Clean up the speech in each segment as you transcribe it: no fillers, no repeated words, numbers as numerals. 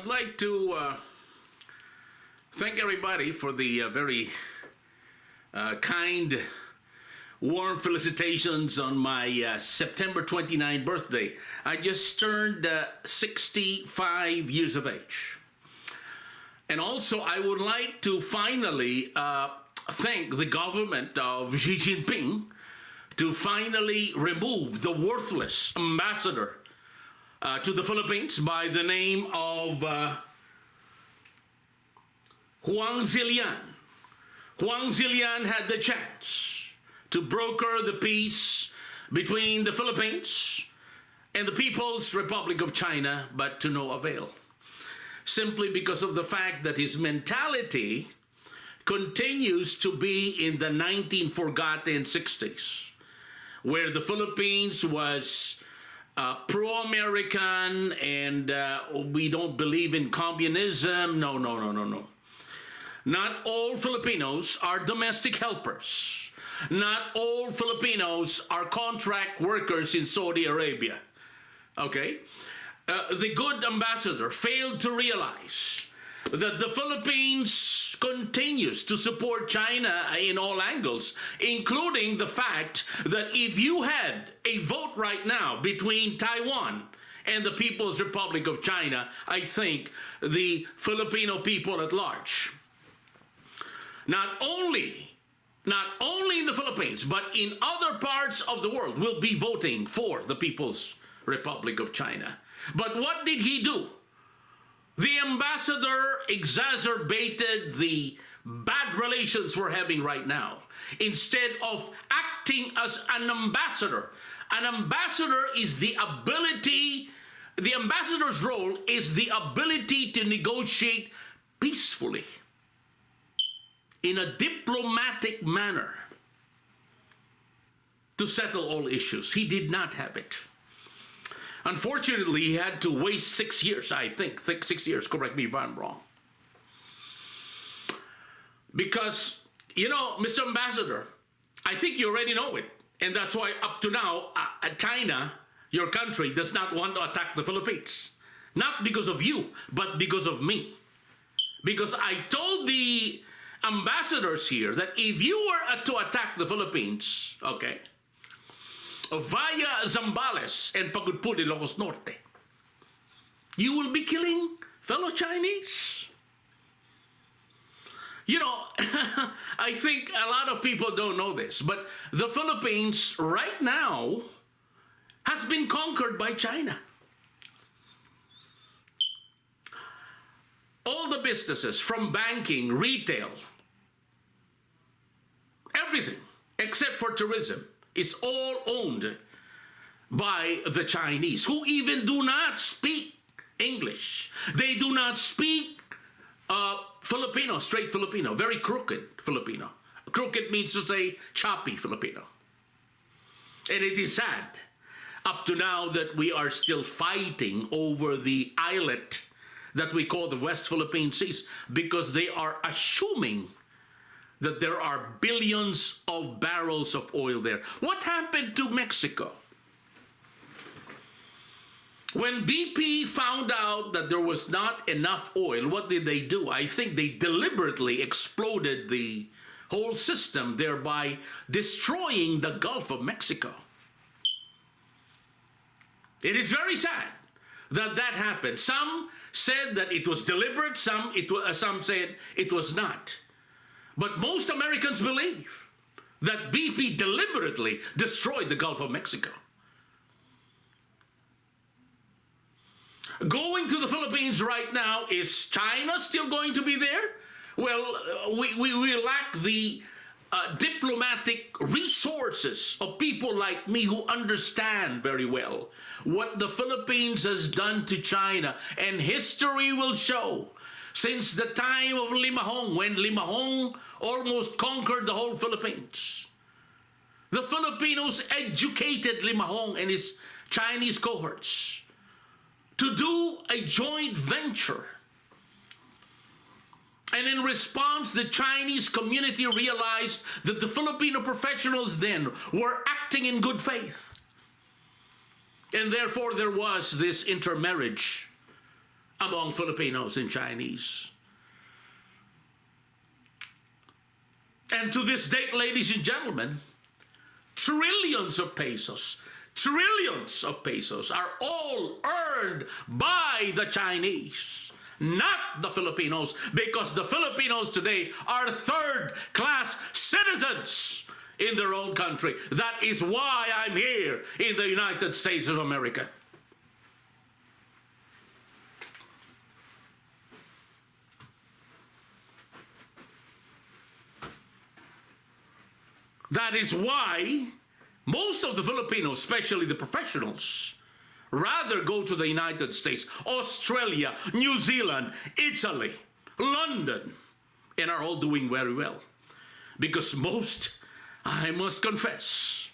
I'd like to thank everybody for the very kind, warm felicitations on my September 29th birthday. I just turned 65 years of age. And also, I would like to finally thank the government of Xi Jinping to finally remove the worthless ambassador to the Philippines by the name of Huang Xilian. Huang Xilian had the chance to broker the peace between the Philippines and the People's Republic of China, but to no avail. Simply because of the fact that his mentality continues to be in the 1940s, 60s, where the Philippines was pro-American and we don't believe in communism. No. Not all Filipinos are domestic helpers. Not all Filipinos are contract workers in Saudi Arabia. Okay? The good ambassador failed to realize that the Philippines continues to support China in all angles, including the fact that if you had a vote right now between Taiwan and the People's Republic of China, I think the Filipino people at large, not only in the Philippines, but in other parts of the world, will be voting for the People's Republic of China. But what did he do? The ambassador exacerbated the bad relations we're having right now. Instead of acting as an ambassador is the ambassador's role is the ability to negotiate peacefully in a diplomatic manner to settle all issues. He did not have it. Unfortunately, he had to waste 6 years, I think. 6 years, correct me if I'm wrong. Because, you know, Mr. Ambassador, I think you already know it. And that's why up to now, China, your country, does not want to attack the Philippines. Not because of you, but because of me. Because I told the ambassadors here that if you were to attack the Philippines, okay, via Zambales and Pagudpud, Ilocos Norte, you will be killing fellow Chinese. You know, I think a lot of people don't know this, but the Philippines right now has been conquered by China. All the businesses, from banking, retail, everything except for tourism, is all owned by the Chinese, who even do not speak English. They do not speak Filipino, straight Filipino, very crooked Filipino. Crooked means to say choppy Filipino. And it is sad up to now that we are still fighting over the islet that we call the West Philippine Seas, because they are assuming that there are billions of barrels of oil there. What happened to Mexico? When BP found out that there was not enough oil, what did they do? I think they deliberately exploded the whole system, thereby destroying the Gulf of Mexico. It is very sad that that happened. Some said that it was deliberate, some said it was not. But most Americans believe that BP deliberately destroyed the Gulf of Mexico. Going to the Philippines right now, is China still going to be there? Well, we lack the diplomatic resources of people like me who understand very well what the Philippines has done to China. And history will show, since the time of Limahong, when Limahong almost conquered the whole Philippines, the Filipinos educated Limahong and his Chinese cohorts to do a joint venture. And in response, the Chinese community realized that the Filipino professionals then were acting in good faith. And therefore, there was this intermarriage among Filipinos and Chinese. And to this date, ladies and gentlemen, trillions of pesos are all earned by the Chinese, not the Filipinos, because the Filipinos today are third-class citizens in their own country. That is why I'm here in the United States of America. That is why most of the Filipinos, especially the professionals, rather go to the United States, Australia, New Zealand, Italy, London, and are all doing very well. Because most, I must confess,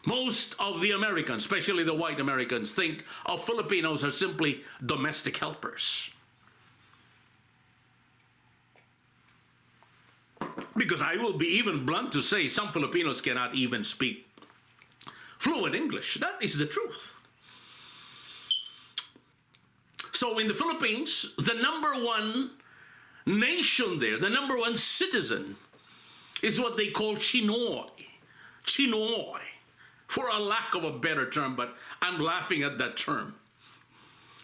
most of the Americans, especially the white Americans, think of Filipinos as simply domestic helpers. Because I will be even blunt to say some Filipinos cannot even speak fluent English. That is the truth. So in the Philippines, the number one nation there, the number one citizen, is what they call Chinoy. Chinoy, for a lack of a better term, but I'm laughing at that term.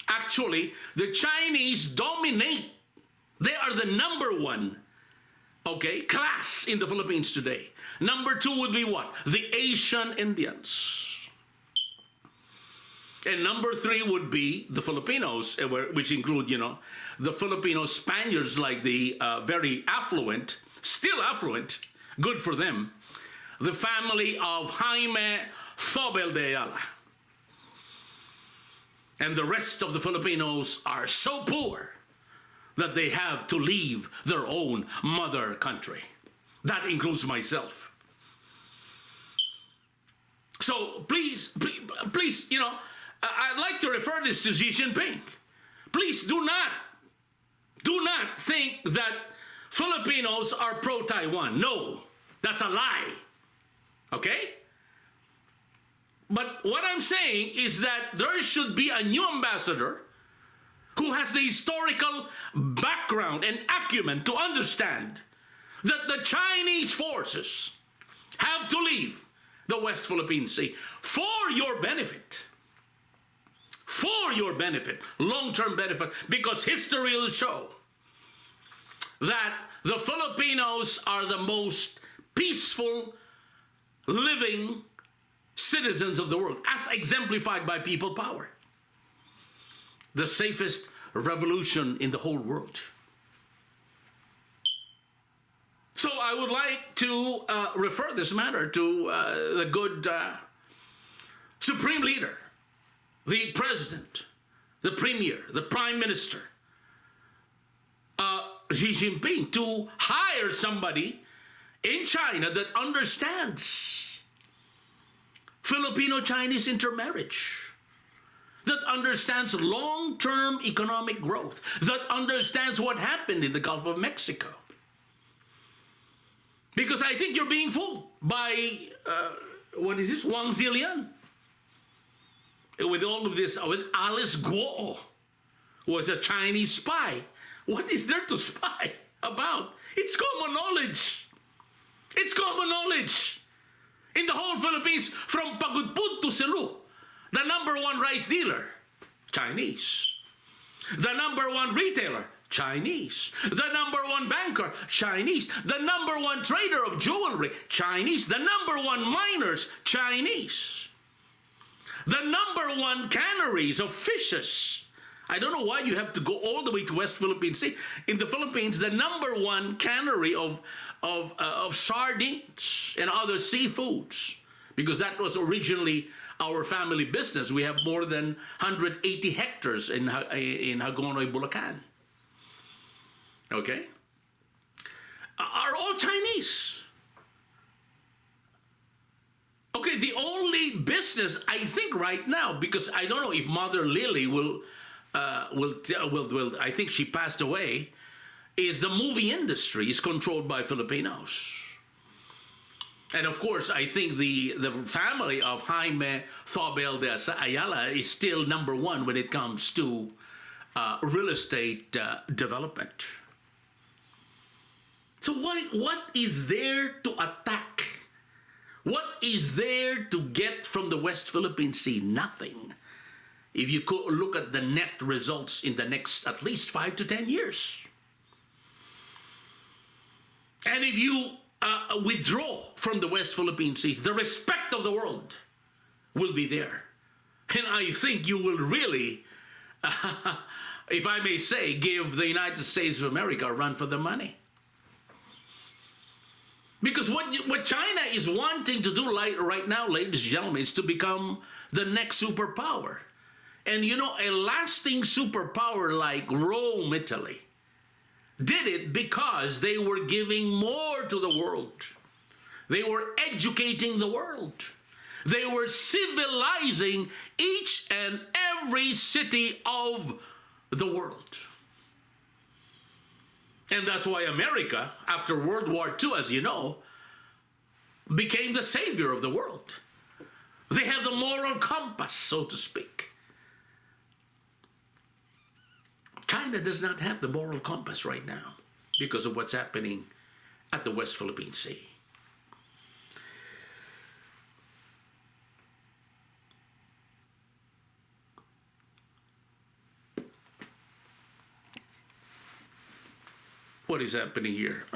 Actually, the Chinese dominate. They are the number one class in the Philippines today. Number two would be what? The Asian Indians. And number three would be the Filipinos, which include, the Filipino Spaniards, like the very affluent, still affluent, good for them, the family of Jaime Zobel de Ayala. And the rest of the Filipinos are so poor that they have to leave their own mother country. That includes myself. So please, I'd like to refer this to Xi Jinping. Please do not think that Filipinos are pro-Taiwan. No, that's a lie. Okay? But what I'm saying is that there should be a new ambassador who has the historical background and acumen to understand that the Chinese forces have to leave the West Philippine Sea for your benefit. For your benefit, long-term benefit, because history will show that the Filipinos are the most peaceful living citizens of the world, as exemplified by people power. The safest revolution in the whole world. So I would like to refer this matter to the good supreme leader, the president, the premier, the prime minister, Xi Jinping, to hire somebody in China that understands Filipino-Chinese intermarriage, that understands long-term economic growth, that understands what happened in the Gulf of Mexico. Because I think you're being fooled by, Huang Xilian. With all of this, with Alice Guo, who was a Chinese spy. What is there to spy about? It's common knowledge. It's common knowledge. In the whole Philippines, from Pagudpud to Cebu, the number one rice dealer, Chinese. The number one retailer, Chinese. The number one banker, Chinese. The number one trader of jewelry, Chinese. The number one miners, Chinese. The number one canneries of fishes. I don't know why you have to go all the way to West Philippine Sea. In the Philippines, the number one cannery of sardines and other seafoods, because that was originally our family business. We have more than 180 hectares in Hagonoy, Bulacan. Okay? Are all Chinese. Okay, the only business I think right now, because I don't know if Mother Lily will I think she passed away, is the movie industry is controlled by Filipinos. And of course, I think the family of Jaime Zobel de Ayala is still number one when it comes to real estate development. So what is there to attack? What is there to get from the West Philippine Sea? Nothing. If you could look at the net results in the next at least 5 to 10 years. And if you withdraw from the West Philippine Seas, the respect of the world will be there. And I think you will really, if I may say, give the United States of America a run for the money. Because what China is wanting to do right now, ladies and gentlemen, is to become the next superpower. And you know, a lasting superpower like Rome, Italy, did it because they were giving more to the world. They were educating the world. They were civilizing each and every city of the world. And that's why America, after World War II, as you know, became the savior of the world. They have the moral compass, so to speak. China does not have the moral compass right now because of what's happening at the West Philippine Sea. What is happening here?